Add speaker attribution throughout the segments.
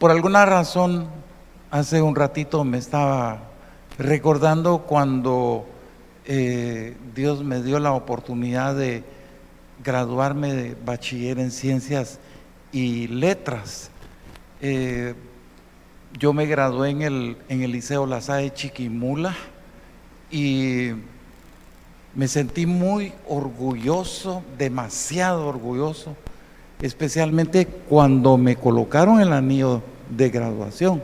Speaker 1: Por alguna razón, hace un ratito me estaba recordando cuando Dios me dio la oportunidad de graduarme de bachiller en ciencias y letras. Yo me gradué en el Liceo La Salle Chiquimula y me sentí muy orgulloso, demasiado orgulloso, especialmente cuando me colocaron el anillo de graduación,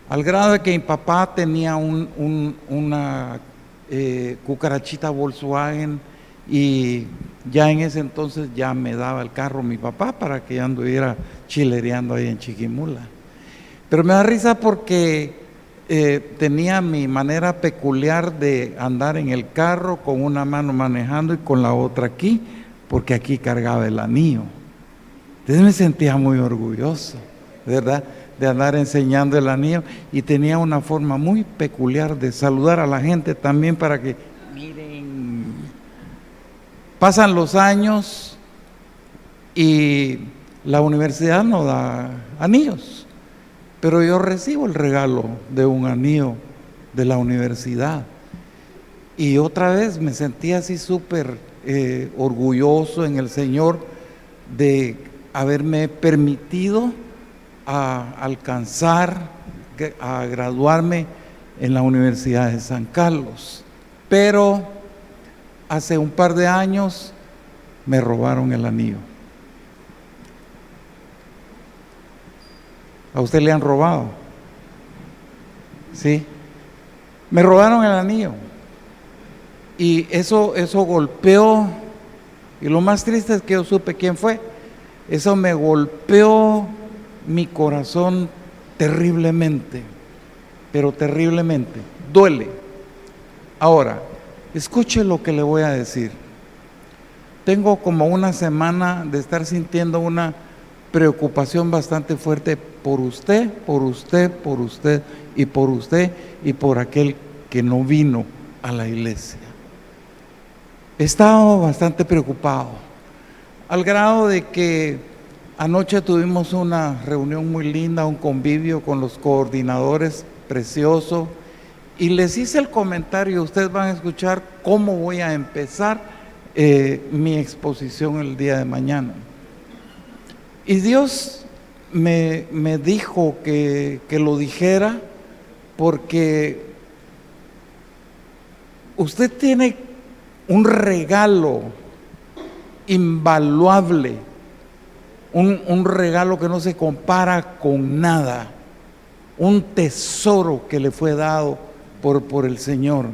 Speaker 1: al grado de que mi papá tenía una cucarachita Volkswagen, y ya en ese entonces ya me daba el carro mi papá para que yo anduviera chilereando ahí en Chiquimula. Pero me da risa porque tenía mi manera peculiar de andar en el carro con una mano manejando y con la otra aquí, porque aquí cargaba el anillo. Entonces me sentía muy orgulloso, ¿verdad?, de andar enseñando el anillo, y tenía una forma muy peculiar de saludar a la gente también para que miren. Pasan los años y la universidad no da anillos, pero yo recibo el regalo de un anillo de la universidad y otra vez me sentí así súper orgulloso en el Señor de haberme permitido alcanzar a graduarme en la Universidad de San Carlos. Pero hace un par de años me robaron el anillo. ¿A usted le han robado? Sí. Me robaron el anillo. Y eso golpeó, y lo más triste es que yo supe quién fue. Eso me golpeó mi corazón terriblemente, pero terriblemente. Duele. Ahora, escuche lo que le voy a decir. Tengo como una semana de estar sintiendo una preocupación bastante fuerte por usted, por usted, por usted y por usted y por aquel que no vino a la iglesia. He estado bastante preocupado, al grado de que anoche tuvimos una reunión muy linda, un convivio con los coordinadores, precioso, y les hice el comentario. Ustedes van a escuchar cómo voy a empezar mi exposición el día de mañana. Y Dios me dijo que lo dijera porque usted tiene un regalo invaluable, un regalo que no se compara con nada, un tesoro que le fue dado por el Señor,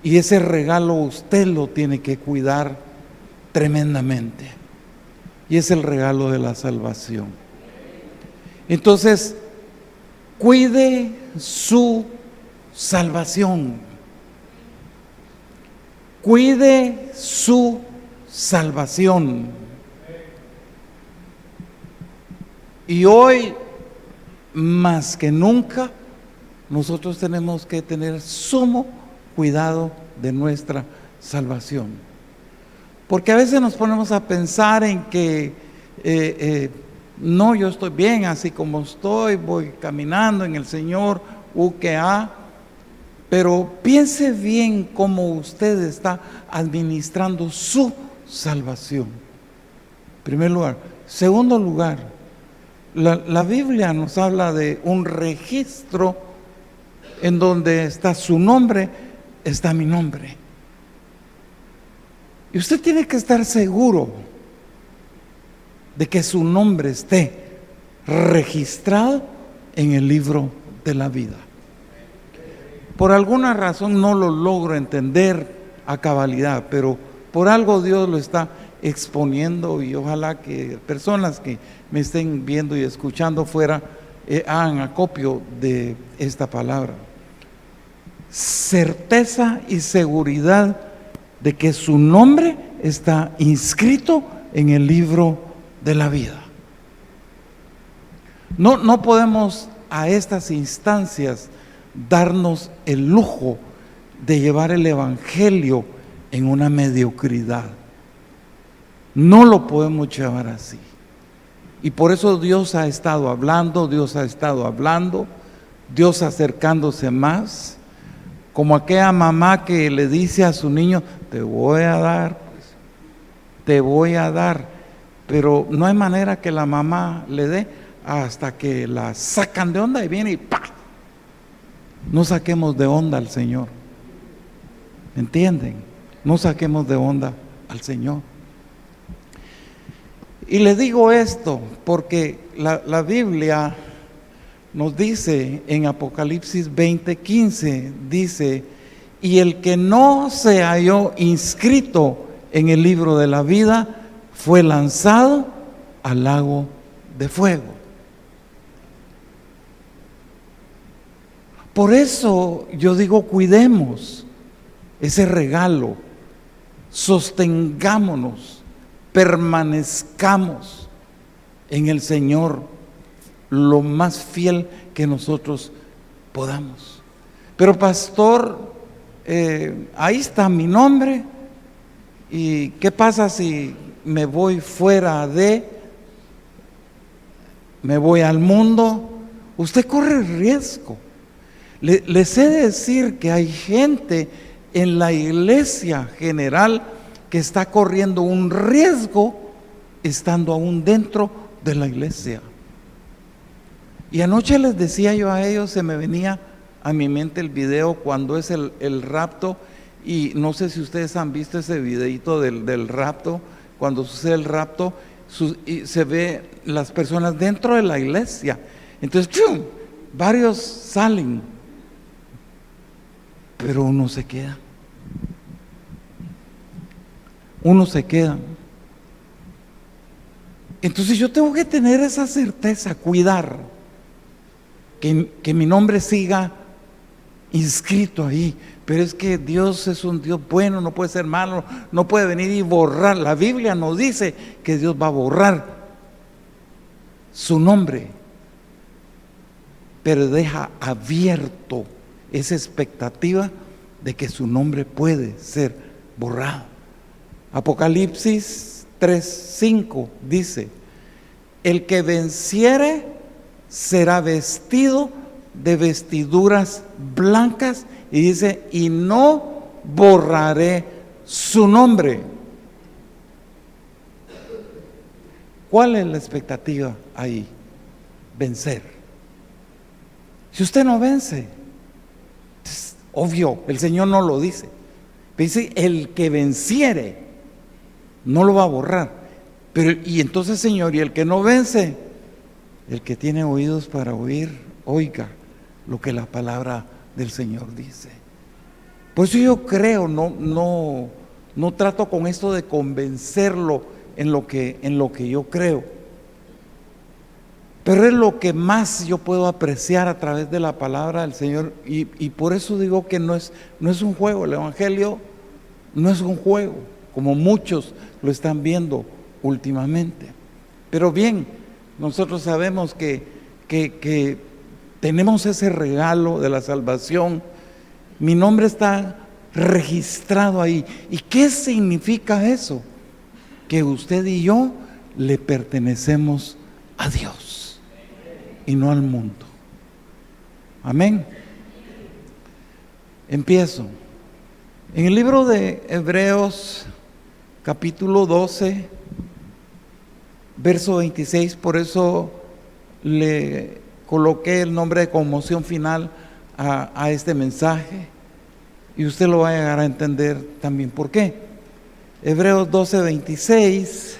Speaker 1: y ese regalo usted lo tiene que cuidar tremendamente, y es el regalo de la salvación. Entonces, cuide su salvación, cuide su salvación. Y hoy, más que nunca, nosotros tenemos que tener sumo cuidado de nuestra salvación. Porque a veces nos ponemos a pensar en que no, yo estoy bien así como estoy, voy caminando en el Señor, pero piense bien cómo usted está administrando su salvación. En primer lugar. Segundo lugar, la Biblia nos habla de un registro en donde está su nombre, está mi nombre. Y usted tiene que estar seguro de que su nombre esté registrado en el libro de la vida. Por alguna razón no lo logro entender a cabalidad, pero por algo Dios lo está exponiendo, y ojalá que personas que me estén viendo y escuchando fuera hagan acopio de esta palabra. Certeza y seguridad de que su nombre está inscrito en el libro de la vida. No podemos a estas instancias darnos el lujo de llevar el evangelio en una mediocridad. No lo podemos llevar así. Y por eso Dios ha estado hablando, Dios acercándose más, como aquella mamá que le dice a su niño, te voy a dar, te voy a dar, pero no hay manera que la mamá le dé hasta que la sacan de onda y viene y ¡pa! No saquemos de onda al Señor, ¿entienden? No saquemos de onda al Señor. Y le digo esto porque la Biblia nos dice en Apocalipsis 20:15, dice, y el que no se halló inscrito en el libro de la vida fue lanzado al lago de fuego. Por eso yo digo, cuidemos ese regalo, sostengámonos, permanezcamos en el Señor lo más fiel que nosotros podamos. Pero pastor, ahí está mi nombre, ¿y qué pasa si me voy me voy al mundo? Usted corre riesgo. Les he de decir que hay gente en la iglesia general que está corriendo un riesgo estando aún dentro de la iglesia. Y anoche les decía yo a ellos, se me venía a mi mente el video cuando es el rapto, y no sé si ustedes han visto ese videito del rapto, cuando sucede el rapto, y se ve las personas dentro de la iglesia. Entonces, ¡chum!, varios salen, pero uno se queda. Entonces yo tengo que tener esa certeza, cuidar que mi nombre siga inscrito ahí. Pero es que Dios es un Dios bueno, no puede ser malo, no puede venir y borrar. La Biblia nos dice que Dios va a borrar su nombre, pero deja abierto esa expectativa de que su nombre puede ser borrado. Apocalipsis 3:5 dice, el que venciere será vestido de vestiduras blancas, y dice, y no borraré su nombre. ¿Cuál es la expectativa ahí? Vencer. Si usted no vence, es obvio, el Señor no lo dice. Dice, el que venciere no lo va a borrar. Pero, y entonces, Señor, y el que no vence, el que tiene oídos para oír, oiga lo que la palabra del Señor dice. Por eso yo creo, no trato con esto de convencerlo en lo que yo creo, pero es lo que más yo puedo apreciar a través de la palabra del Señor, y por eso digo que no es un juego. El Evangelio no es un juego, como muchos lo están viendo últimamente. Pero bien, nosotros sabemos que tenemos ese regalo de la salvación. Mi nombre está registrado ahí. ¿Y qué significa eso? Que usted y yo le pertenecemos a Dios y no al mundo. Amén. Empiezo. En el libro de Hebreos, capítulo 12, verso 26, por eso le coloqué el nombre de conmoción final a este mensaje, y usted lo va a llegar a entender también por qué. Hebreos 12, 26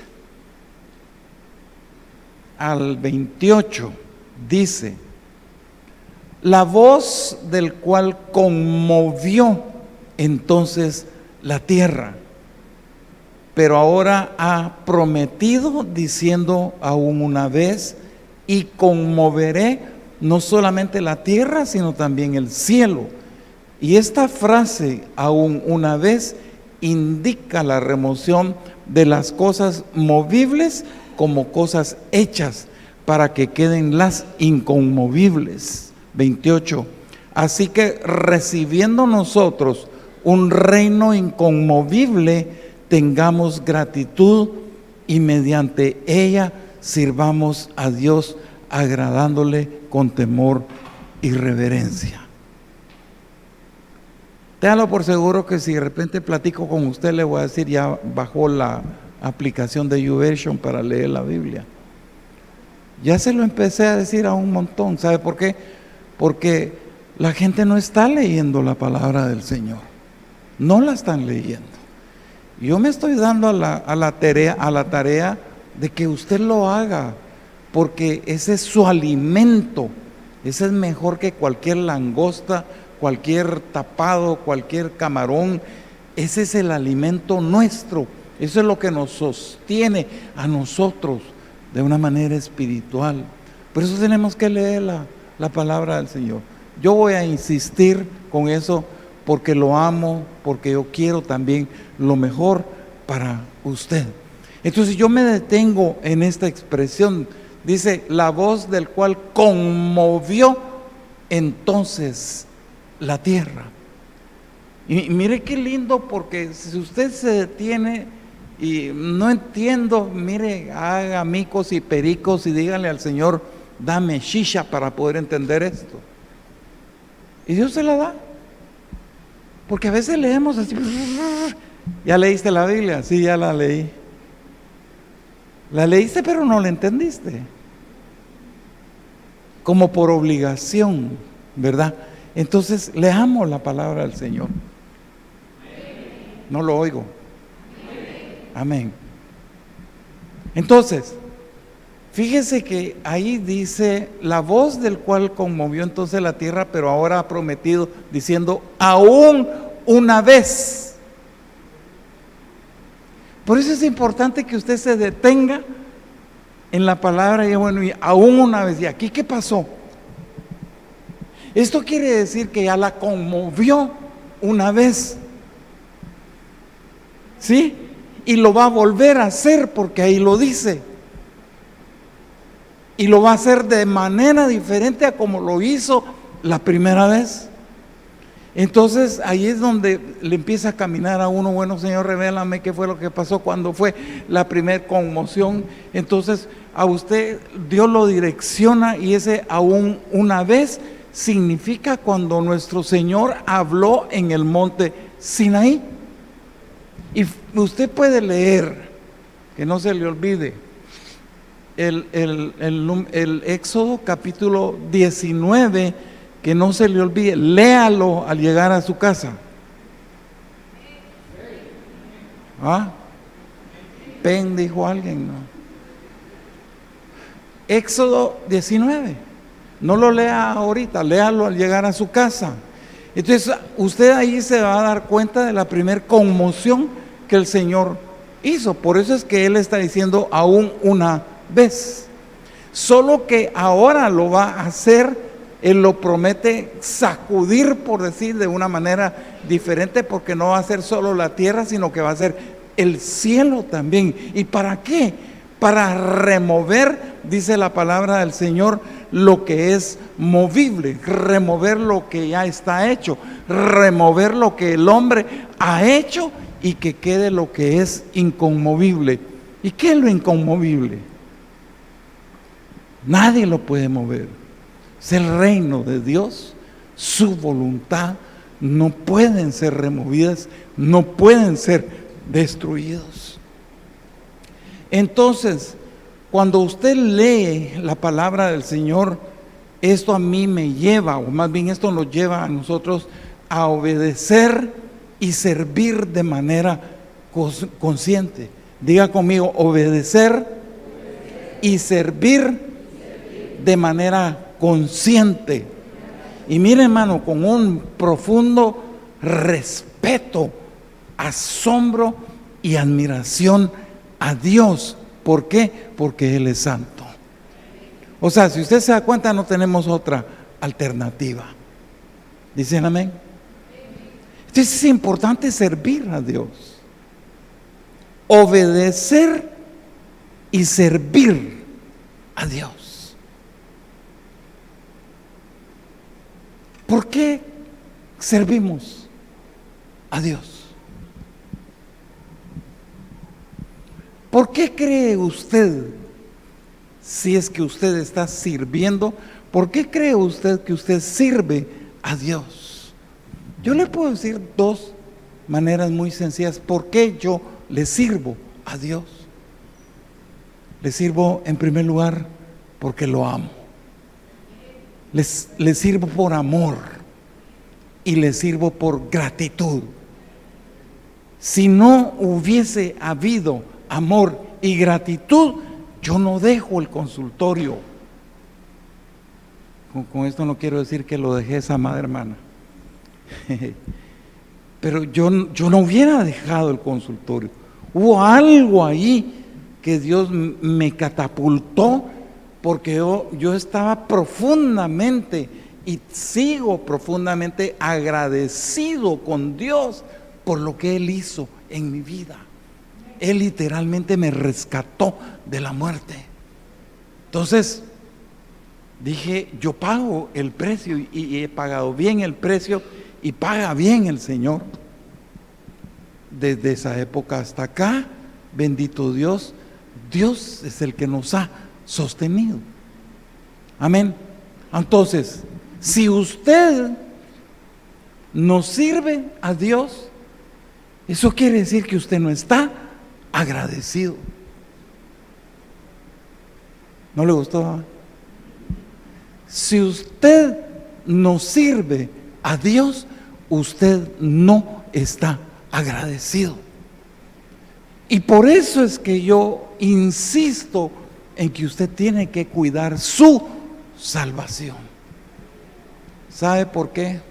Speaker 1: al 28 dice, la voz del cual conmovió entonces la tierra, pero ahora ha prometido diciendo aún una vez, y conmoveré no solamente la tierra, sino también el cielo. Y esta frase, aún una vez, indica la remoción de las cosas movibles como cosas hechas, para que queden las inconmovibles. 28. Así que recibiendo nosotros un reino inconmovible, tengamos gratitud, y mediante ella sirvamos a Dios agradándole con temor y reverencia. Téngalo por seguro que si de repente platico con usted, le voy a decir, ya bajó la aplicación de YouVersion para leer la Biblia. Ya se lo empecé a decir a un montón. ¿Sabe por qué? Porque la gente no está leyendo la palabra del Señor. No la están leyendo. Yo me estoy dando a la tarea de que usted lo haga, porque ese es su alimento. Ese es mejor que cualquier langosta, cualquier tapado, cualquier camarón. Ese es el alimento nuestro. Eso es lo que nos sostiene a nosotros de una manera espiritual. Por eso tenemos que leer la palabra del Señor. Yo voy a insistir con eso porque lo amo, porque yo quiero también lo mejor para usted. Entonces yo me detengo en esta expresión. Dice, la voz del cual conmovió entonces la tierra. Y mire qué lindo, porque si usted se detiene y no entiendo, mire, haga micos y pericos y dígale al Señor, dame shisha para poder entender esto. Y Dios se la da. Porque a veces leemos así, ¿ya leíste la Biblia? Sí, ya la leí. La leíste pero no la entendiste. Como por obligación, ¿verdad? Entonces leamos la palabra del Señor. No lo oigo. Amén. Entonces, fíjese que ahí dice, la voz del cual conmovió entonces la tierra, pero ahora ha prometido, diciendo, aún una vez. Por eso es importante que usted se detenga en la palabra y bueno, y aún una vez. ¿Y aquí qué pasó? Esto quiere decir que ya la conmovió una vez. ¿Sí? Y lo va a volver a hacer porque ahí lo dice. Y lo va a hacer de manera diferente a como lo hizo la primera vez. Entonces ahí es donde le empieza a caminar a uno, bueno, Señor, revélame qué fue lo que pasó cuando fue la primera conmoción. Entonces a usted Dios lo direcciona y ese aún una vez significa cuando nuestro Señor habló en el monte Sinaí. Y usted puede leer, que no se le olvide, el Éxodo capítulo 19, que no se le olvide, léalo al llegar a su casa. ¿Ah? Pen, dijo alguien, ¿no? Éxodo 19, no lo lea ahorita, léalo al llegar a su casa. Entonces usted ahí se va a dar cuenta de la primera conmoción que el Señor hizo. Por eso es que Él está diciendo aún una vez. Solo que ahora lo va a hacer, Él lo promete sacudir, por decir de una manera diferente, porque no va a ser solo la tierra, sino que va a ser el cielo también. ¿Y para qué? Para remover, dice la palabra del Señor, lo que es movible, remover lo que ya está hecho, remover lo que el hombre ha hecho y que quede lo que es inconmovible. ¿Y qué es lo inconmovible? Nadie lo puede mover. Es el reino de Dios, su voluntad, no pueden ser removidas, no pueden ser destruidos. Entonces, cuando usted lee la palabra del Señor, esto a mí me lleva, o más bien esto nos lleva a nosotros a obedecer y servir de manera consciente. Diga conmigo, obedecer y servir de manera consciente. Y mire, hermano, con un profundo respeto, asombro y admiración a Dios. ¿Por qué? Porque Él es santo. O sea, si usted se da cuenta, no tenemos otra alternativa. ¿Dicen amén? Entonces es importante servir a Dios, obedecer y servir a Dios. ¿Por qué servimos a Dios? ¿Por qué cree usted si es que usted está sirviendo. ¿Por qué cree usted que usted sirve a Dios? Yo le puedo decir dos maneras muy sencillas por qué yo le sirvo a Dios. Le sirvo en primer lugar porque lo amo. Le sirvo por amor y le sirvo por gratitud. Si no hubiese habido amor y gratitud, yo no dejo el consultorio. Con esto no quiero decir que lo dejé esa amada hermana. Pero yo no hubiera dejado el consultorio. Hubo algo ahí que Dios me catapultó, porque yo estaba profundamente y sigo profundamente agradecido con Dios por lo que Él hizo en mi vida. Él literalmente me rescató de la muerte. Entonces dije, yo pago el precio y he pagado bien el precio y paga bien el Señor. Desde esa época hasta acá, bendito Dios, Dios es el que nos ha sostenido. Amén. Entonces, si usted no sirve a Dios, eso quiere decir que usted no está agradecido. ¿No le gustó? Si usted no sirve a Dios, usted no está agradecido. Y por eso es que yo insisto en que usted tiene que cuidar su salvación. ¿Sabe por qué?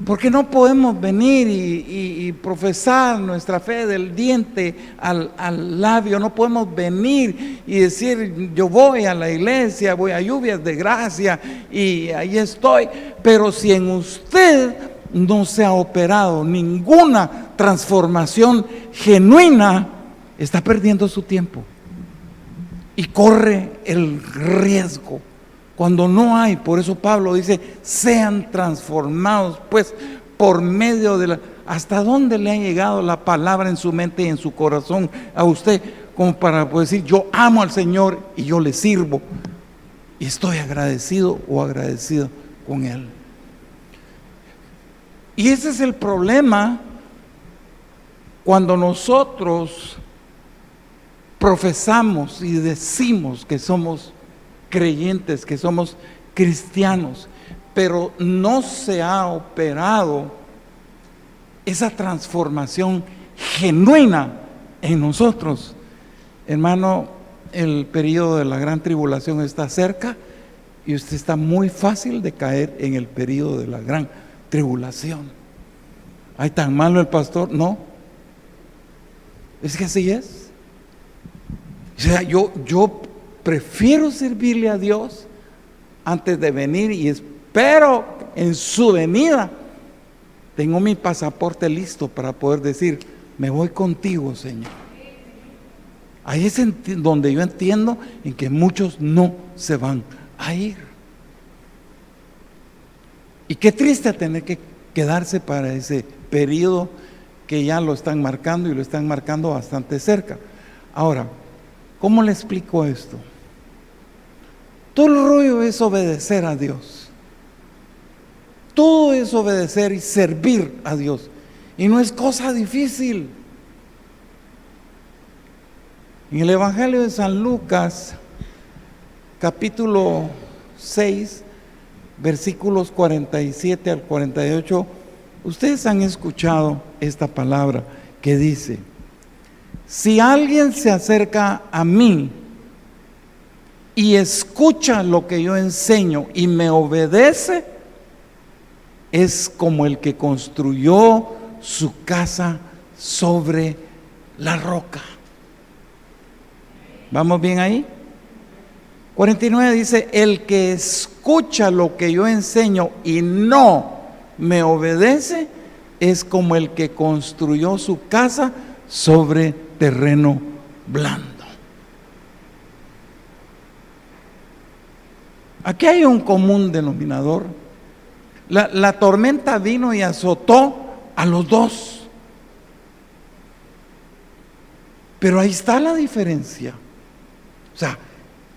Speaker 1: Porque no podemos venir y profesar nuestra fe del diente al labio. No podemos venir y decir, yo voy a la iglesia, voy a lluvias de gracia y ahí estoy. Pero si en usted no se ha operado ninguna transformación genuina, está perdiendo su tiempo y corre el riesgo. Cuando no hay, por eso Pablo dice, sean transformados pues por medio de ¿hasta dónde le ha llegado la palabra en su mente y en su corazón a usted? Como para poder decir, yo amo al Señor y yo le sirvo y estoy agradecido o agradecido con Él. Y ese es el problema cuando nosotros profesamos y decimos que somos creyentes, que somos cristianos, pero no se ha operado esa transformación genuina en nosotros. Hermano, el periodo de la gran tribulación está cerca y usted está muy fácil de caer en el periodo de la gran tribulación. ¿Ay, tan malo el pastor? No, es que así es. O sea, yo prefiero servirle a Dios antes de venir, y espero en su venida tengo mi pasaporte listo para poder decir, me voy contigo, Señor. Ahí es donde yo entiendo en que muchos no se van a ir. Y qué triste tener que quedarse para ese periodo que ya lo están marcando, y lo están marcando bastante cerca. Ahora, ¿cómo le explico esto? Todo el rollo es obedecer a Dios. Todo es obedecer y servir a Dios. Y no es cosa difícil. En el Evangelio de San Lucas, capítulo 6, versículos 47 al 48, ustedes han escuchado esta palabra que dice: si alguien se acerca a mí y escucha lo que yo enseño y me obedece, es como el que construyó su casa sobre la roca. ¿Vamos bien ahí? 49 dice: el que escucha lo que yo enseño y no me obedece, es como el que construyó su casa sobre terreno blando. Aquí hay un común denominador. La tormenta vino y azotó a los dos, pero ahí está la diferencia. O sea,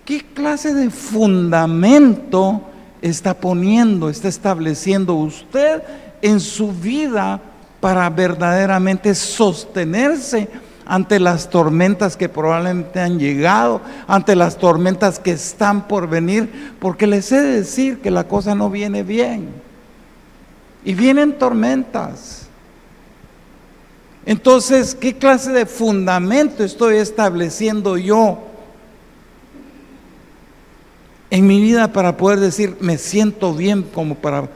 Speaker 1: ¿Qué clase de fundamento está poniendo, está estableciendo usted en su vida para verdaderamente sostenerse ante las tormentas que probablemente han llegado, ante las tormentas que están por venir? Porque les he de decir que la cosa no viene bien. Y vienen tormentas. Entonces, ¿qué clase de fundamento estoy estableciendo yo en mi vida para poder decir, me siento bien, como para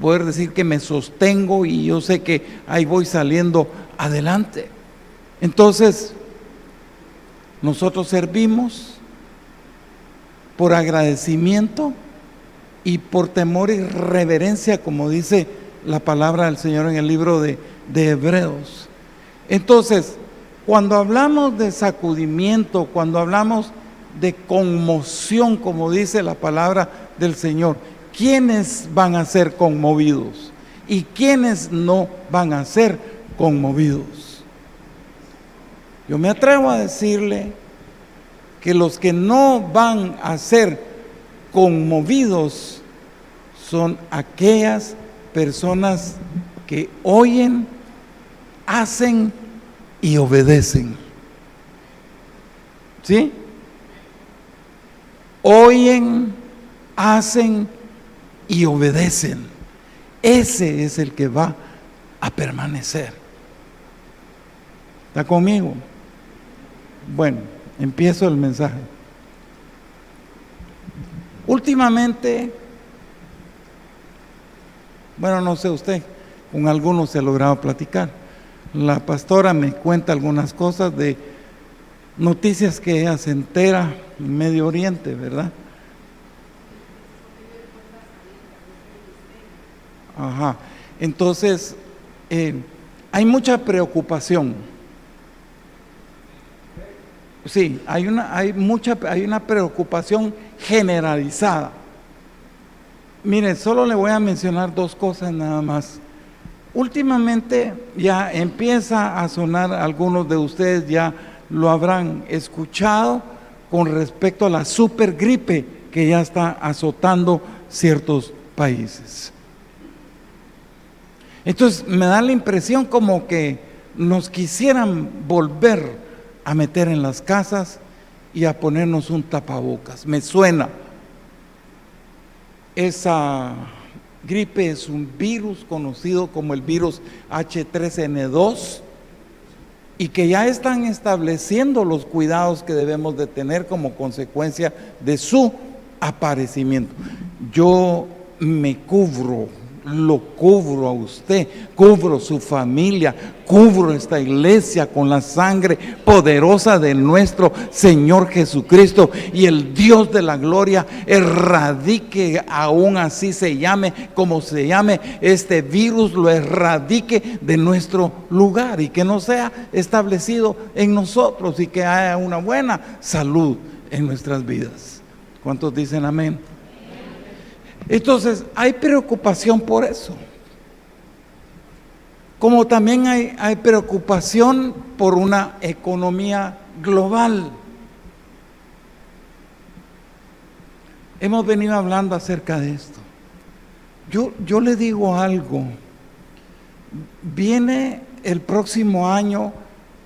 Speaker 1: poder decir que me sostengo y yo sé que ahí voy saliendo adelante? Entonces, nosotros servimos por agradecimiento y por temor y reverencia, como dice la palabra del Señor en el libro de Hebreos. Entonces, cuando hablamos de sacudimiento, cuando hablamos de conmoción, como dice la palabra del Señor, ¿quiénes van a ser conmovidos y quiénes no van a ser conmovidos? Yo me atrevo a decirle que los que no van a ser conmovidos son aquellas personas que oyen, hacen y obedecen. ¿Sí? Oyen, hacen y obedecen. Ese es el que va a permanecer. ¿Está conmigo? Bueno, empiezo el mensaje. Últimamente, bueno, no sé usted, con algunos he logrado platicar. La pastora me cuenta algunas cosas de noticias que ella se entera en Medio Oriente, ¿verdad? Ajá. Entonces, hay mucha preocupación. Sí, hay una preocupación generalizada. Mire, solo le voy a mencionar dos cosas nada más. Últimamente ya empieza a sonar, algunos de ustedes ya lo habrán escuchado, con respecto a la supergripe que ya está azotando ciertos países. Entonces me da la impresión como que nos quisieran volver a meter en las casas y a ponernos un tapabocas. Me suena. Esa gripe es un virus conocido como el virus H3N2 y que ya están estableciendo los cuidados que debemos de tener como consecuencia de su aparecimiento. Yo me cubro, lo cubro a usted, cubro su familia, cubro esta iglesia con la sangre poderosa de nuestro Señor Jesucristo, y el Dios de la gloria erradique, aún así se llame como se llame este virus, lo erradique de nuestro lugar y que no sea establecido en nosotros y que haya una buena salud en nuestras vidas. ¿Cuántos dicen amén? Entonces, hay preocupación por eso. Como también hay preocupación por una economía global. Hemos venido hablando acerca de esto. Yo le digo algo. Viene el próximo año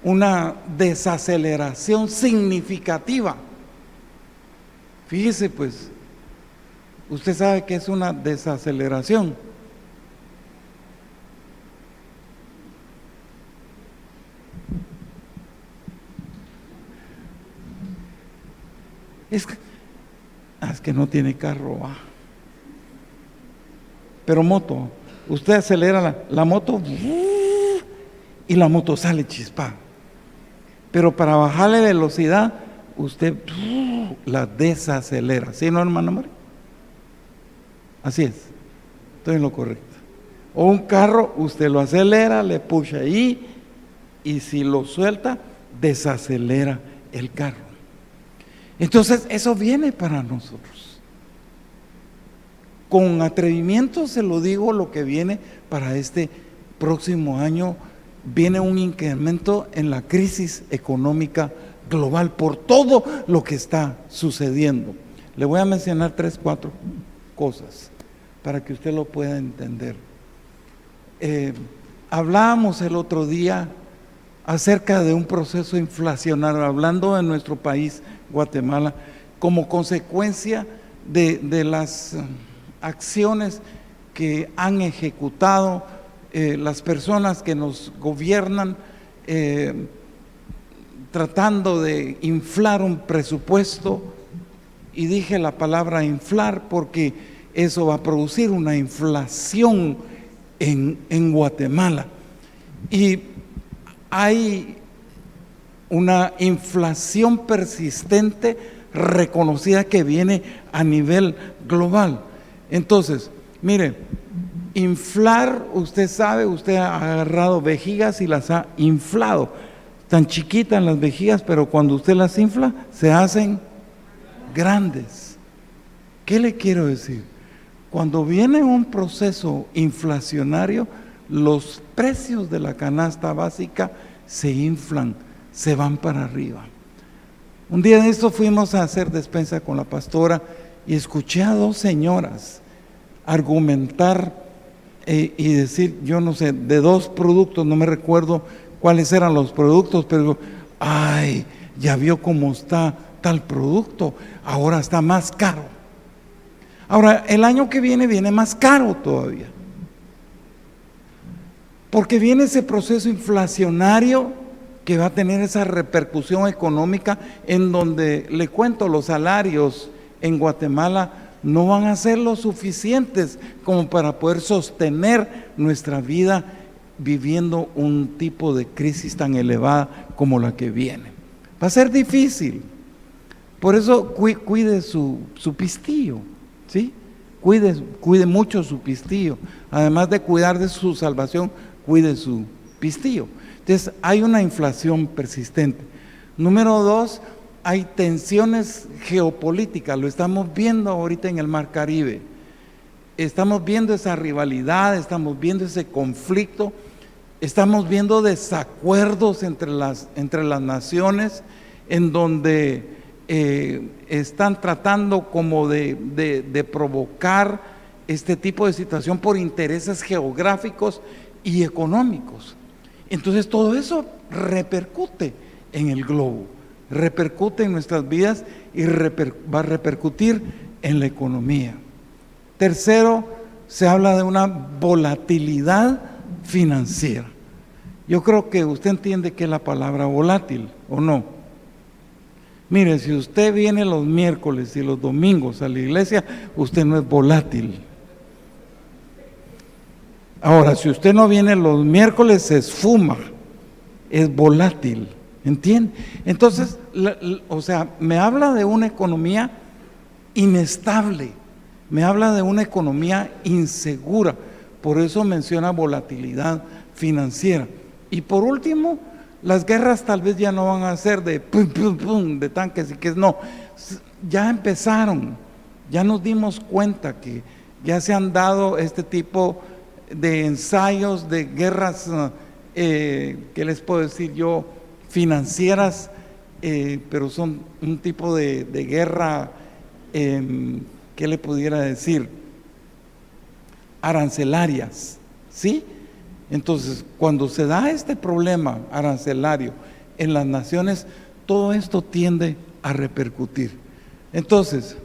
Speaker 1: una desaceleración significativa. Fíjese pues. Usted sabe que es una desaceleración. Es que no tiene carro, pero moto. Usted acelera la moto y la moto sale chispa. Pero para bajarle velocidad, usted la desacelera. ¿Sí, no, hermano María? Así es, estoy en lo correcto. O un carro, usted lo acelera, le pucha ahí, y si lo suelta, desacelera el carro. Entonces, eso viene para nosotros. Con atrevimiento se lo digo, lo que viene para este próximo año, viene un incremento en la crisis económica global por todo lo que está sucediendo. Le voy a mencionar 3, 4 cosas para que usted lo pueda entender. Hablábamos el otro día acerca de un proceso inflacionario, hablando de nuestro país, Guatemala, como consecuencia de las acciones que han ejecutado las personas que nos gobiernan, tratando de inflar un presupuesto, y dije la palabra inflar porque eso va a producir una inflación en Guatemala, y hay una inflación persistente reconocida que viene a nivel global. Entonces, mire, inflar, usted sabe, usted ha agarrado vejigas y las ha inflado. Tan chiquitas las vejigas, pero cuando usted las infla, se hacen grandes. ¿Qué le quiero decir? Cuando viene un proceso inflacionario, los precios de la canasta básica se inflan, se van para arriba. Un día de esto fuimos a hacer despensa con la pastora y escuché a 2 señoras argumentar y decir, yo no sé, de 2 productos, no me recuerdo cuáles eran los productos, pero ay, ya vio cómo está tal producto, ahora está más caro. Ahora, el año que viene más caro todavía, porque viene ese proceso inflacionario que va a tener esa repercusión económica, en donde, le cuento, los salarios en Guatemala no van a ser lo suficientes como para poder sostener nuestra vida viviendo un tipo de crisis tan elevada como la que viene. Va a ser difícil. Por eso cuide su pistillo, ¿sí? Cuide mucho su pistillo. Además de cuidar de su salvación, cuide su pistillo. Entonces, hay una inflación persistente. Número 2, hay tensiones geopolíticas. Lo estamos viendo ahorita en el Mar Caribe. Estamos viendo esa rivalidad, estamos viendo ese conflicto, estamos viendo desacuerdos entre las naciones, en donde están tratando como de provocar este tipo de situación por intereses geográficos y económicos. Entonces todo eso repercute en el globo, repercute en nuestras vidas y va a repercutir en la economía. Tercero, se habla de una volatilidad financiera. Yo creo que usted entiende qué es la palabra volátil, ¿o no? Mire, si usted viene los miércoles y los domingos a la iglesia, usted no es volátil. Ahora, si usted no viene los miércoles, se esfuma, es volátil, ¿entiende? Entonces, o sea, me habla de una economía inestable, me habla de una economía insegura, por eso menciona volatilidad financiera. Y por último, las guerras tal vez ya no van a ser de pum, pum, pum, de tanques y que no, ya empezaron, ya nos dimos cuenta que ya se han dado este tipo de ensayos de guerras, ¿qué les puedo decir yo? Financieras, pero son un tipo de guerra, ¿qué le pudiera decir? Arancelarias, ¿sí? Entonces, cuando se da este problema arancelario en las naciones, todo esto tiende a repercutir. Entonces,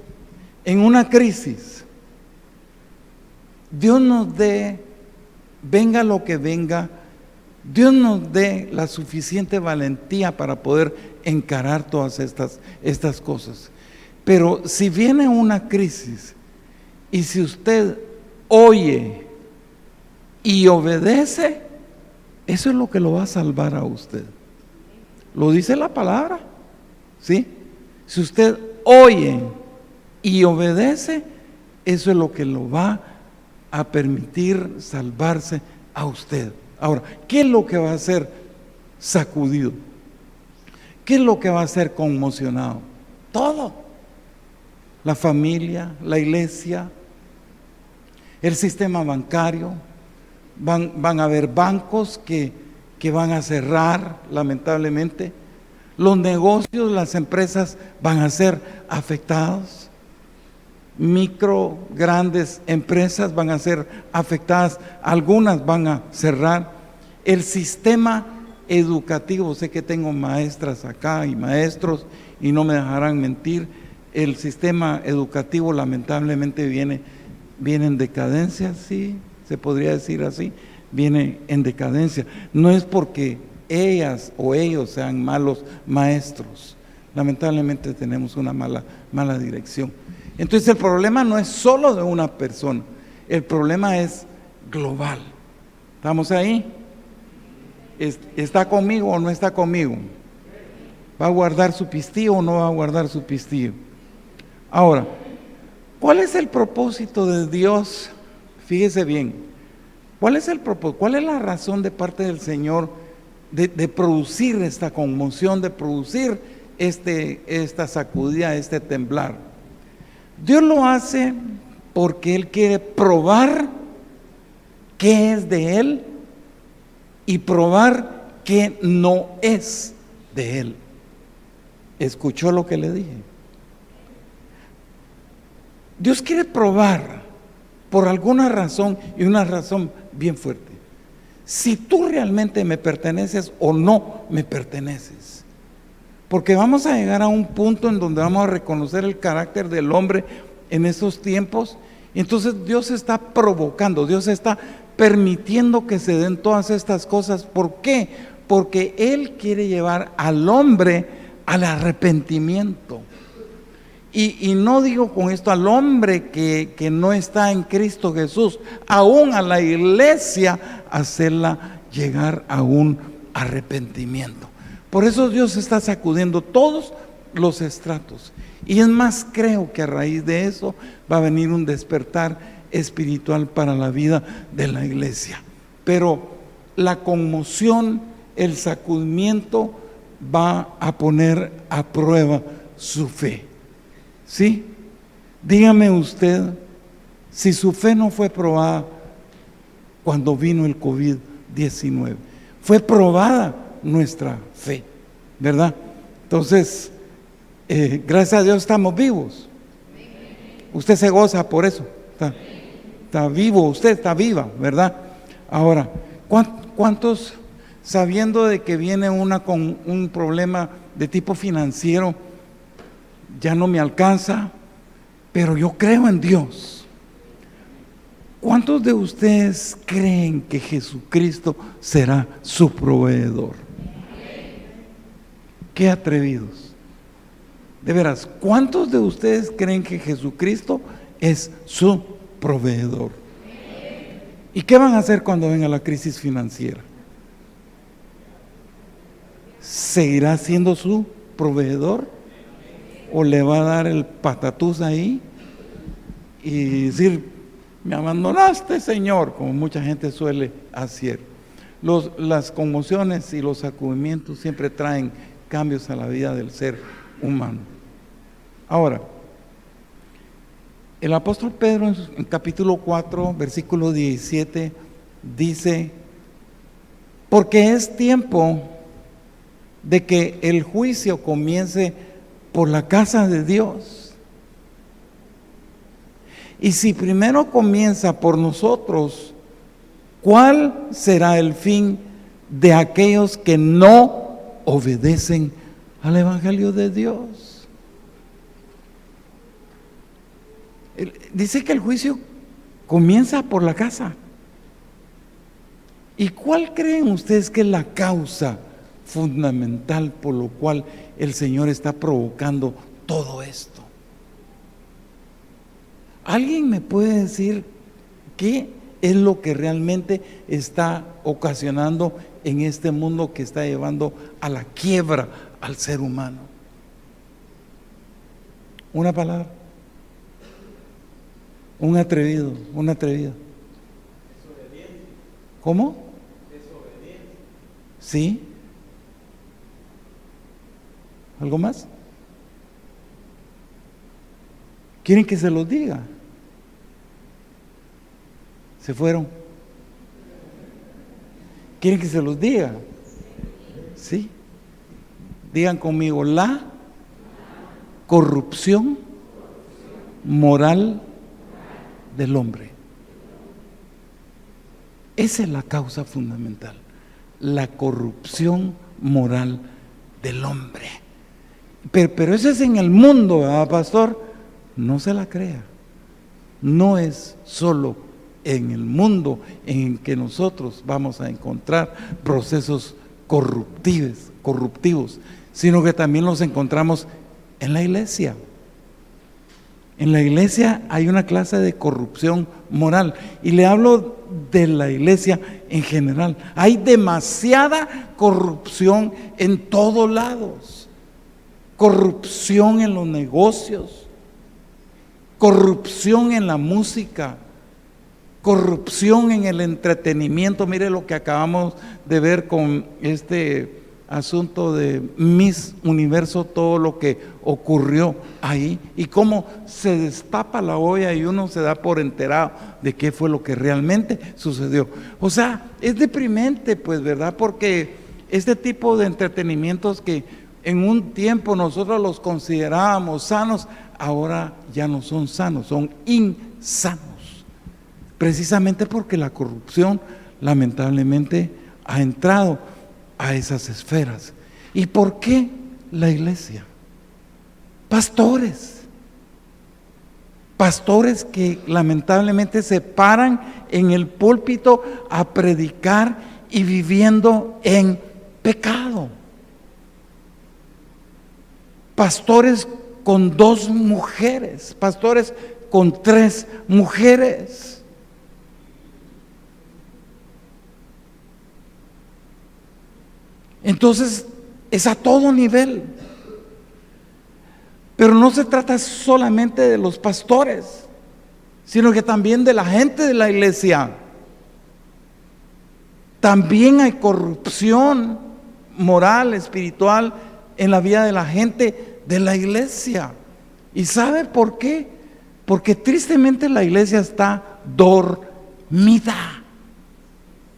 Speaker 1: en una crisis, Dios nos dé, venga lo que venga, Dios nos dé la suficiente valentía para poder encarar todas estas cosas. Pero si viene una crisis y si usted oye y obedece, eso es lo que lo va a salvar a usted. Lo dice la palabra, ¿sí? Si usted oye y obedece, eso es lo que lo va a permitir salvarse a usted. Ahora, ¿qué es lo que va a ser sacudido? ¿Qué es lo que va a ser conmocionado? Todo. La familia, la iglesia, el sistema bancario. Van a haber bancos que van a cerrar, lamentablemente. Los negocios, las empresas van a ser afectados. Micro, grandes empresas van a ser afectadas, algunas van a cerrar. El sistema educativo, sé que tengo maestras acá y maestros y no me dejarán mentir, el sistema educativo lamentablemente viene en decadencia, sí, se podría decir así, viene en decadencia. No es porque ellas o ellos sean malos maestros, lamentablemente tenemos una mala dirección. Entonces el problema no es solo de una persona, el problema es global. ¿Estamos ahí? ¿Está conmigo o no está conmigo? ¿Va a guardar su pistillo o no va a guardar su pistillo? Ahora, ¿cuál es el propósito de Dios? Fíjese bien, ¿cuál es el propósito? ¿Cuál es la razón de parte del Señor de producir esta conmoción, de producir esta sacudida, este temblar? Dios lo hace porque Él quiere probar qué es de Él y probar qué no es de Él. ¿Escuchó lo que le dije? Dios quiere probar por alguna razón, y una razón bien fuerte, si tú realmente me perteneces o no me perteneces. Porque vamos a llegar a un punto en donde vamos a reconocer el carácter del hombre en esos tiempos. Y entonces Dios está provocando, Dios está permitiendo que se den todas estas cosas. ¿Por qué? Porque Él quiere llevar al hombre al arrepentimiento. Y no digo con esto al hombre que no está en Cristo Jesús, aún a la iglesia, hacerla llegar a un arrepentimiento. Por eso Dios está sacudiendo todos los estratos. Y es más, creo que a raíz de eso va a venir un despertar espiritual para la vida de la iglesia. Pero la conmoción, el sacudimiento va a poner a prueba su fe. ¿Sí? Dígame usted, si su fe no fue probada cuando vino el COVID-19, fue probada nuestra fe, ¿verdad? Entonces, gracias a Dios estamos vivos. Usted se goza por eso, está vivo, usted está viva, ¿verdad? Ahora, ¿cuántos, sabiendo de que viene con un problema de tipo financiero, ya no me alcanza, pero yo creo en Dios? ¿Cuántos de ustedes creen que Jesucristo será su proveedor? Qué atrevidos. De veras, ¿cuántos de ustedes creen que Jesucristo es su proveedor? ¿Y qué van a hacer cuando venga la crisis financiera? ¿Seguirá siendo su proveedor? ¿O le va a dar el patatús ahí y decir, me abandonaste, Señor? Como mucha gente suele hacer. Las conmociones y los sacudimientos siempre traen cambios a la vida del ser humano. Ahora, el apóstol Pedro en capítulo 4, versículo 17, dice, porque es tiempo de que el juicio comience por la casa de Dios. Y si primero comienza por nosotros, ¿cuál será el fin de aquellos que no obedecen al evangelio de Dios? Dice que el juicio comienza por la casa. ¿Y cuál creen ustedes que es la causa fundamental por lo cual el Señor está provocando todo esto? ¿Alguien me puede decir qué es lo que realmente está ocasionando en este mundo que está llevando a la quiebra al ser humano? Una palabra. Un atrevido, una atrevida. ¿Cómo? ¿Sí? ¿Algo más? ¿Quieren que se los diga? ¿Se fueron? ¿Quieren que se los diga? ¿Sí? Digan conmigo, la corrupción moral del hombre. Esa es la causa fundamental, la corrupción moral del hombre. Pero eso es en el mundo, ¿verdad, pastor? No se la crea. No es solo en el mundo en que nosotros vamos a encontrar procesos corruptivos, sino que también los encontramos en la iglesia. En la iglesia hay una clase de corrupción moral, y le hablo de la iglesia en general. Hay demasiada corrupción en todos lados. Corrupción en los negocios, corrupción en la música, corrupción en el entretenimiento. Mire lo que acabamos de ver con este asunto de Miss Universo, todo lo que ocurrió ahí y cómo se destapa la olla y uno se da por enterado de qué fue lo que realmente sucedió. O sea, es deprimente, pues, ¿verdad? Porque este tipo de entretenimientos que en un tiempo nosotros los considerábamos sanos, ahora ya no son sanos, son insanos, precisamente porque la corrupción lamentablemente ha entrado a esas esferas. ¿Y por qué la iglesia? Pastores que lamentablemente se paran en el púlpito a predicar y viviendo en pecado. Pastores con 2 mujeres, pastores con 3 mujeres. Entonces, es a todo nivel. Pero no se trata solamente de los pastores, sino que también de la gente de la iglesia. También hay corrupción moral, espiritual en la vida de la gente de la iglesia. ¿Y sabe por qué? Porque tristemente la iglesia está dormida.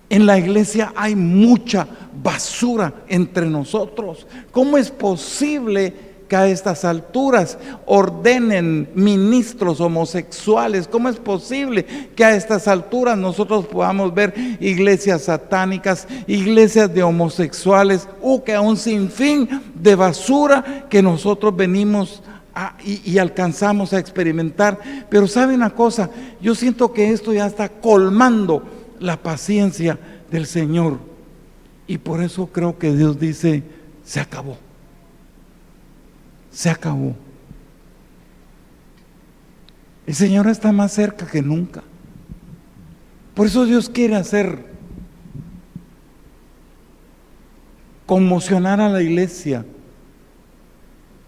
Speaker 1: En la iglesia hay mucha basura entre nosotros. ¿Cómo es posible que a estas alturas ordenen ministros homosexuales? ¿Cómo es posible que a estas alturas nosotros podamos ver iglesias satánicas, iglesias de homosexuales, que a un sinfín de basura que nosotros venimos y alcanzamos a experimentar? Pero ¿sabe una cosa? Yo siento que esto ya está colmando la paciencia del Señor, y por eso creo que Dios dice: se acabó. Se acabó. El Señor está más cerca que nunca. Por eso Dios quiere conmocionar a la iglesia,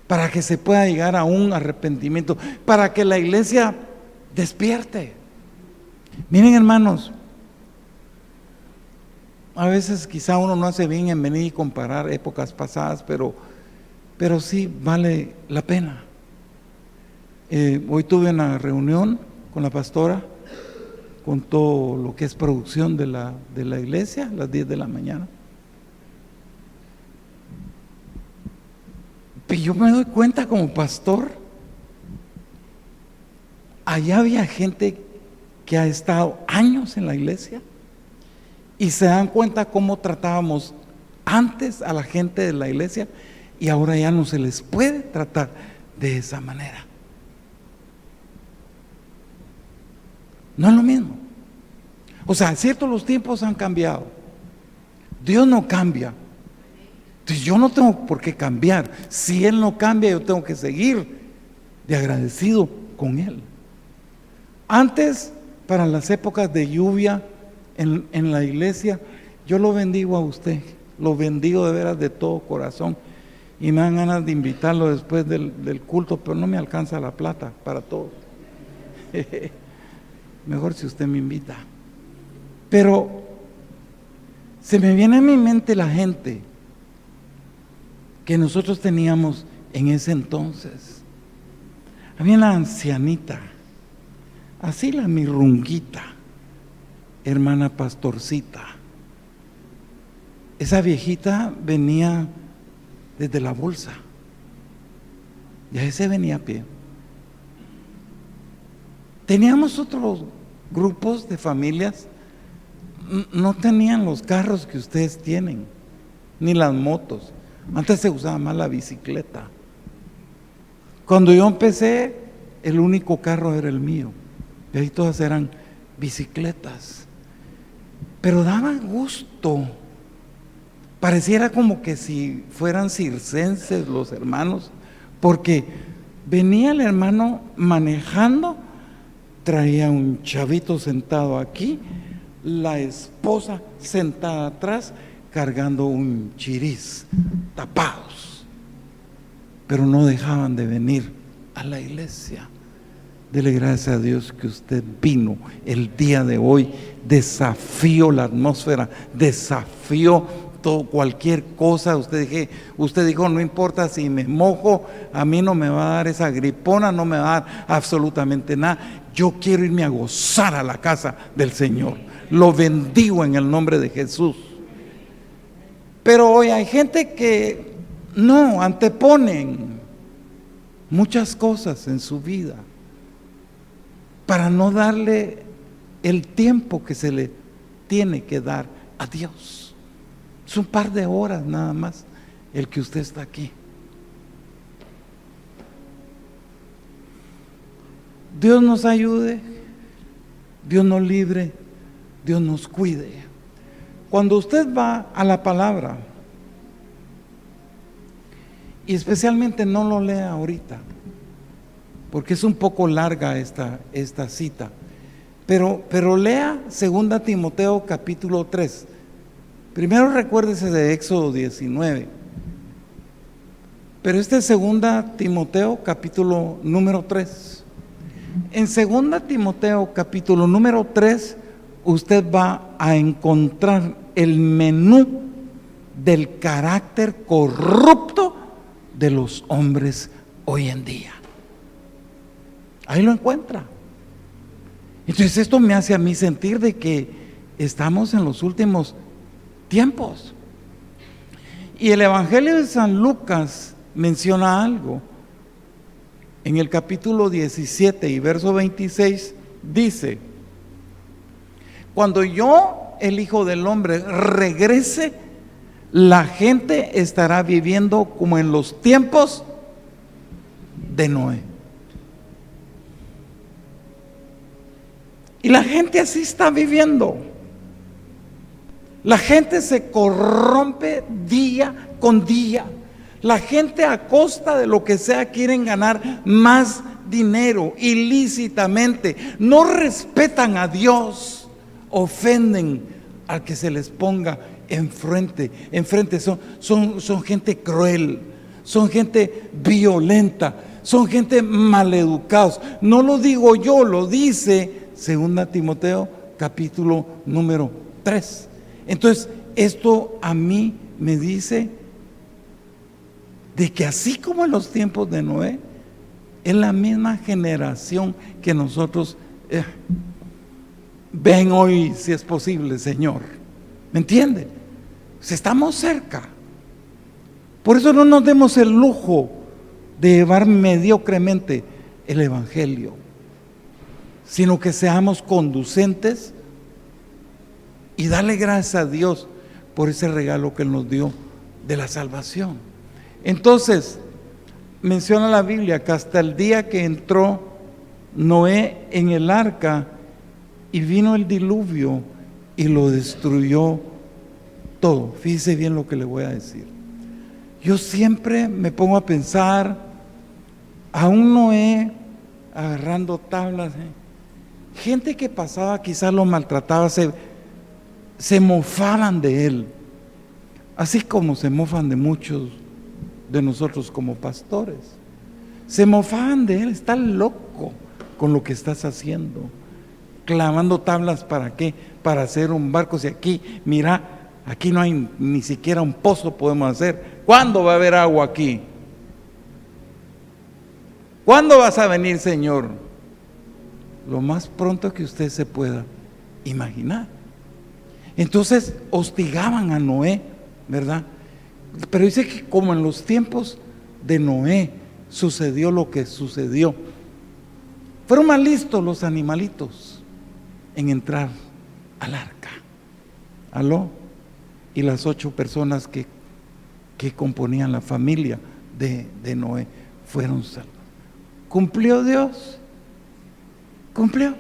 Speaker 1: para que se pueda llegar a un arrepentimiento, para que la iglesia despierte. Miren, hermanos, a veces quizá uno no hace bien en venir y comparar épocas pasadas, pero sí vale la pena. Hoy tuve una reunión con la pastora, con todo lo que es producción de la iglesia, a las 10 de la mañana. Y yo me doy cuenta como pastor, allá había gente que ha estado años en la iglesia y se dan cuenta cómo tratábamos antes a la gente de la iglesia, y ahora ya no se les puede tratar de esa manera. No es lo mismo. O sea, es cierto, los tiempos han cambiado. Dios no cambia. Entonces yo no tengo por qué cambiar. Si Él no cambia, yo tengo que seguir de agradecido con Él. Antes, para las épocas de lluvia en la iglesia, yo lo bendigo a usted, lo bendigo de veras de todo corazón, y me dan ganas de invitarlo después del culto, pero no me alcanza la plata para todo. Mejor si usted me invita. Pero se me viene a mi mente la gente que nosotros teníamos en ese entonces. Había una ancianita, así la mirrunguita, hermana Pastorcita. Esa viejita venía desde la bolsa. Y a ese venía a pie. Teníamos otros grupos de familias, no tenían los carros que ustedes tienen, ni las motos. Antes se usaba más la bicicleta. Cuando yo empecé, el único carro era el mío. Y ahí todas eran bicicletas. Pero daba gusto. Pareciera como que si fueran circenses los hermanos, porque venía el hermano manejando, traía un chavito sentado aquí, la esposa sentada atrás, cargando un chiriz, tapados. Pero no dejaban de venir a la iglesia. Dele gracias a Dios que usted vino el día de hoy. Desafió la atmósfera, desafió todo, cualquier cosa. Usted dijo, no importa si me mojo, a mí no me va a dar esa gripona, no me va a dar absolutamente nada. Yo quiero irme a gozar a la casa del Señor. Lo bendigo en el nombre de Jesús. Pero hoy hay gente que no anteponen muchas cosas en su vida para no darle el tiempo que se le tiene que dar a Dios. Es un par de horas nada más el que usted está aquí. Dios nos ayude, Dios nos libre, Dios nos cuide. Cuando usted va a la palabra, y especialmente no lo lea ahorita, porque es un poco larga esta cita, pero lea 2 Timoteo capítulo 3. Primero recuérdese de Éxodo 19, pero este es 2 Timoteo capítulo número 3. En 2 Timoteo capítulo número 3 usted va a encontrar el menú del carácter corrupto de los hombres hoy en día. Ahí lo encuentra. Entonces esto me hace a mí sentir de que estamos en los últimos tiempos. Y el Evangelio de San Lucas menciona algo. En el capítulo 17 y verso 26 dice: cuando yo, el Hijo del Hombre, regrese, la gente estará viviendo como en los tiempos de Noé. Y la gente así está viviendo. La gente se corrompe día con día. La gente a costa de lo que sea quieren ganar más dinero ilícitamente. No respetan a Dios. Ofenden al que se les ponga enfrente. Son gente cruel. Son gente violenta. Son gente maleducados. No lo digo yo, lo dice 2 Timoteo capítulo número 3. Entonces esto a mí me dice de que así como en los tiempos de Noé, es la misma generación que nosotros ven hoy, si es posible, Señor. ¿Me entiende? Pues estamos cerca. Por eso no nos demos el lujo de llevar mediocremente el Evangelio, sino que seamos conducentes y darle gracias a Dios por ese regalo que Él nos dio de la salvación. Entonces, menciona la Biblia que hasta el día que entró Noé en el arca y vino el diluvio y lo destruyó todo. Fíjese bien lo que le voy a decir. Yo siempre me pongo a pensar, a un Noé agarrando tablas, gente que pasaba quizás lo maltrataba, se mofaban de él, así como se mofan de muchos de nosotros como pastores. Se mofaban de él. Estás loco con lo que estás haciendo, clavando tablas. ¿Para qué? Para hacer un barco. Si aquí, mira, aquí no hay ni siquiera un pozo podemos hacer. ¿Cuándo va a haber agua aquí? ¿Cuándo vas a venir, Señor? Lo más pronto que usted se pueda imaginar. Entonces hostigaban a Noé, ¿verdad? Pero dice que como en los tiempos de Noé sucedió lo que sucedió. Fueron más listos los animalitos en entrar al arca. ¿Aló? Y las 8 personas que componían la familia de Noé fueron salvos. ¿Cumplió Dios? Cumplió.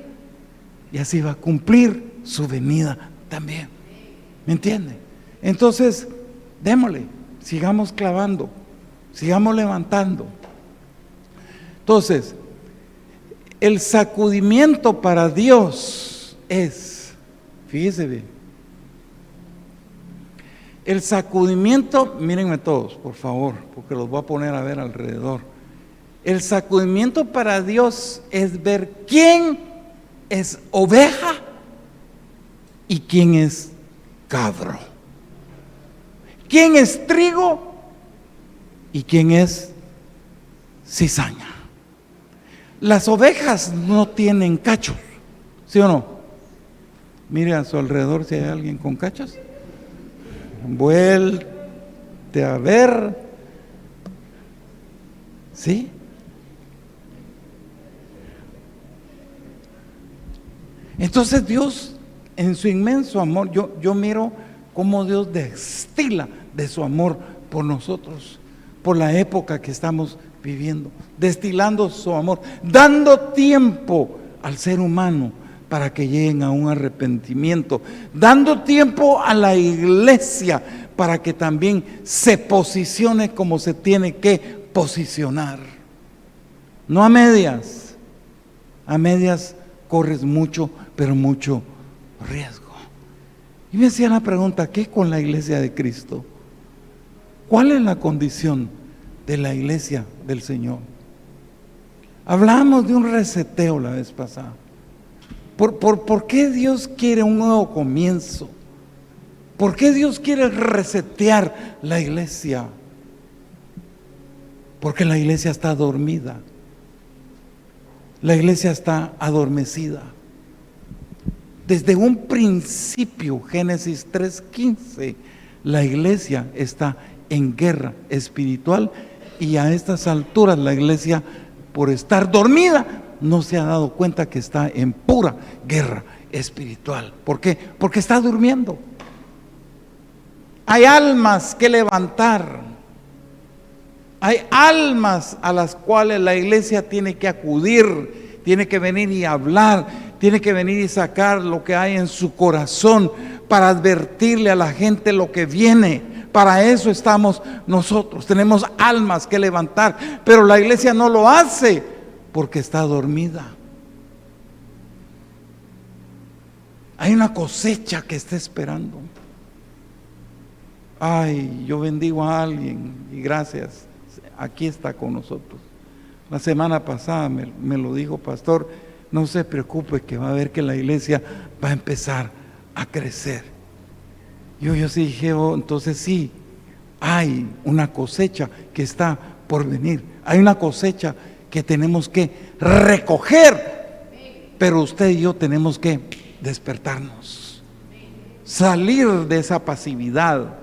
Speaker 1: Y así va a cumplir su venida también. ¿Me entiende? Entonces, démosle, sigamos clavando, sigamos levantando. Entonces, el sacudimiento para Dios es, fíjese bien, el sacudimiento, mírenme todos, por favor, porque los voy a poner a ver alrededor. El sacudimiento para Dios es ver quién es oveja y quién es cabro. ¿Quién es trigo y quién es cizaña? Las ovejas no tienen cachos, ¿sí o no? Mire a su alrededor si hay alguien con cachos. Vuelte a ver. ¿Sí? Entonces Dios, en su inmenso amor, yo miro cómo Dios destila de su amor por nosotros, por la época que estamos viviendo, destilando su amor, dando tiempo al ser humano para que lleguen a un arrepentimiento, dando tiempo a la iglesia para que también se posicione como se tiene que posicionar. No a medias corres mucho, pero mucho riesgo. Y me hacía la pregunta, ¿qué con la iglesia de Cristo? ¿Cuál es la condición de la iglesia del Señor? Hablamos de un reseteo la vez pasada. ¿Por qué Dios quiere un nuevo comienzo? ¿Por qué Dios quiere resetear la iglesia? Porque la iglesia está dormida. La iglesia está adormecida. Desde un principio, Génesis 3:15, la iglesia está en guerra espiritual y a estas alturas la iglesia, por estar dormida, no se ha dado cuenta que está en pura guerra espiritual. ¿Por qué? Porque está durmiendo. Hay almas que levantar. Hay almas a las cuales la iglesia tiene que acudir, tiene que venir y hablar, tiene que venir y sacar lo que hay en su corazón para advertirle a la gente lo que viene. Para eso estamos nosotros. Tenemos almas que levantar, pero la iglesia no lo hace porque está dormida. Hay una cosecha que está esperando. Ay, yo bendigo a alguien y gracias, aquí está con nosotros. La semana pasada me lo dijo, pastor, no se preocupe que va a ver que la iglesia va a empezar a crecer. Yo sí dije, entonces sí, hay una cosecha que está por venir, hay una cosecha que tenemos que recoger, pero usted y yo tenemos que despertarnos, salir de esa pasividad,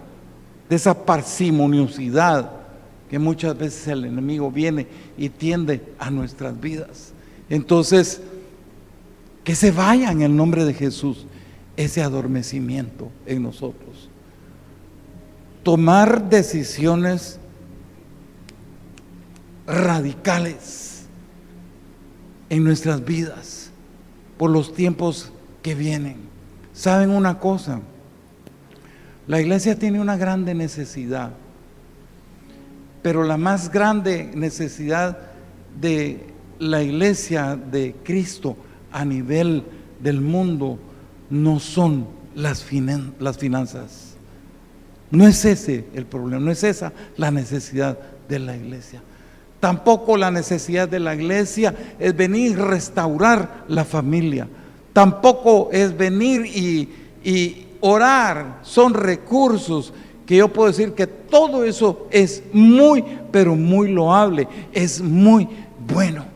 Speaker 1: de esa parsimoniosidad que muchas veces el enemigo viene y tiende a nuestras vidas. Entonces, que se vaya en el nombre de Jesús ese adormecimiento en nosotros. Tomar decisiones radicales en nuestras vidas por los tiempos que vienen. ¿Saben una cosa? La iglesia tiene una grande necesidad, pero la más grande necesidad de la iglesia de Cristo a nivel del mundo no son las finanzas. No es ese el problema, no es esa la necesidad de la iglesia. Tampoco la necesidad de la iglesia es venir y restaurar la familia. Tampoco es venir y orar. Son recursos que yo puedo decir que todo eso es muy, pero muy loable, es muy bueno.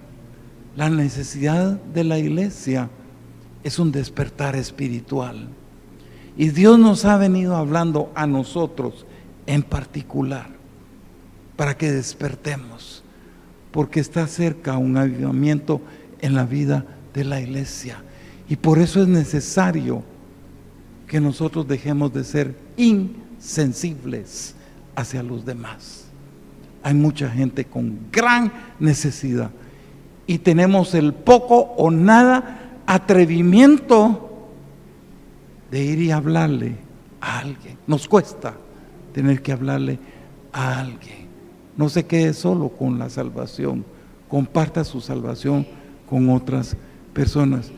Speaker 1: La necesidad de la iglesia es un despertar espiritual. Y Dios nos ha venido hablando a nosotros en particular, para que despertemos, porque está cerca un avivamiento en la vida de la iglesia. Y por eso es necesario que nosotros dejemos de ser insensibles hacia los demás. Hay mucha gente con gran necesidad y tenemos el poco o nada atrevimiento de ir y hablarle a alguien. Nos cuesta tener que hablarle a alguien. No se quede solo con la salvación, comparta su salvación con otras personas.